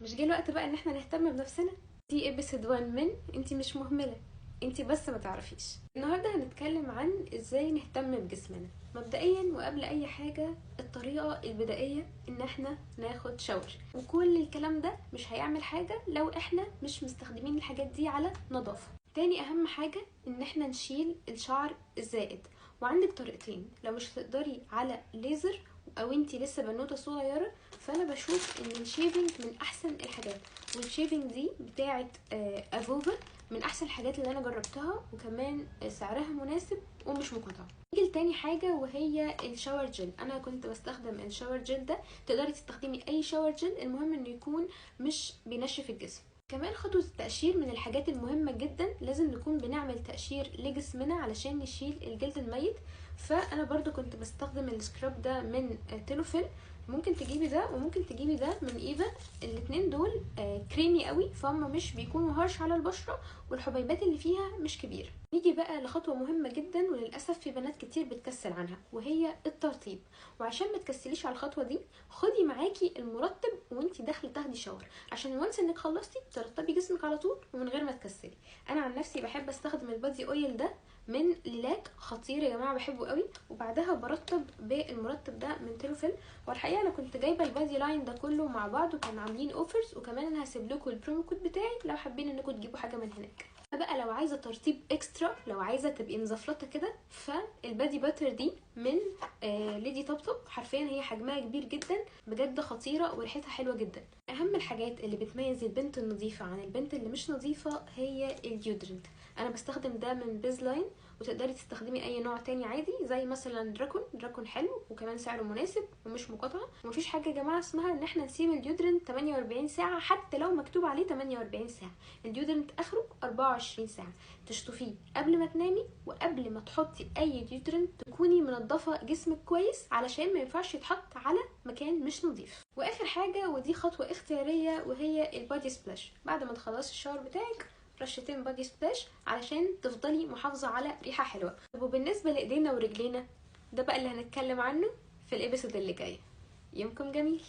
مش جه الوقت بقى ان احنا نهتم بنفسنا؟ دي ابيسود 1 من انتي مش مهملة، انتي بس ما تعرفيش. النهاردة هنتكلم عن ازاي نهتم بجسمنا مبدئيا، وقبل اي حاجة الطريقة البدائية ان احنا ناخد شاور. وكل الكلام ده مش هيعمل حاجة لو احنا مش مستخدمين الحاجات دي على نظافة. تاني اهم حاجة ان احنا نشيل الشعر الزائد، وعندك طريقتين. لو مش هتقدري على ليزر او انتي لسه بنوتة صغيرة، فانا بشوف ان الشيفنج من احسن الحاجات. والشيفنج دي بتاعه افوفا من احسن الحاجات اللي انا جربتها، وكمان سعرها مناسب ومش مقاطعه. نيجي لتاني حاجه وهي الشاور جل. انا كنت بستخدم الشاور جل ده. تقدري تستخدمي اي شاور جل، المهم انه يكون مش بينشف الجسم. كمان خطوة التقشير من الحاجات المهمة جدا، لازم نكون بنعمل تقشير لجسمنا علشان نشيل الجلد الميت. فانا برضو كنت بستخدم السكراب ده من تيلوفيل. ممكن تجيبي ده وممكن تجيبي ده من ايفا. الاتنين دول كريمي قوي، فهم مش بيكونوا هارش على البشرة، والحبيبات اللي فيها مش كبيرة. نيجي بقى لخطوة مهمة جدا، وللأسف في بنات كتير بتكسل عنها، وهي الترطيب. وعشان ما تكسليش على الخطوة دي، خدي معاكي المرطب وانتي داخله تاخدي شاور، عشان وانس انك خلصتي ترطبي جسمك على طول ومن غير ما تكسلي. انا عن نفسي بحب استخدم البادي اويل ده من ليلاك، خطير يا جماعه، بحبه قوي. وبعدها برطب بالمرطب ده من تيلوفيل. والحقيقه انا كنت جايبه البادي لاين ده كله مع بعض، وكانوا عاملين اوفرز، وكمان انا هسيب لكم البرومو كود بتاعي لو حابين انكم تجيبوا حاجه من هناك. بقى لو عايزه ترطيب اكسترا، لو عايزه تبقي مزفلطه كده، فالبادي باتر دي من ليدي طبطب. حرفيا هي حجمها كبير جدا، بجد خطيره وريحتها حلوه جدا. اهم الحاجات اللي بتميز البنت النظيفه عن البنت اللي مش نظيفه هي الديودرنت. انا بستخدم ده من بيزلاين، وتقدري تستخدمي اي نوع تاني عادي، زي مثلا دراكون حلو، وكمان سعره مناسب ومش مقاطعه. ومفيش حاجه يا جماعه اسمها ان احنا نسيب الديودرنت 48 ساعه، حتى لو مكتوب عليه 48 ساعه. الديودرنت اخره 24 ساعه. تشطفيه قبل ما تنامي، وقبل ما تحطي اي ديودرنت تكوني منضفه جسمك كويس، علشان ما ينفعش يتحط على مكان مش نظيف. واخر حاجه، ودي خطوه اختياريه، وهي البادي سبلاش. بعد ما تخلصي الشاور بتاعك، رشتين بادي سبلاش علشان تفضلي محافظه على ريحه حلوه. طب وبالنسبه لايدينا ورجلينا، ده بقى اللي هنتكلم عنه في الابيسود اللي جاي. يومكم جميل.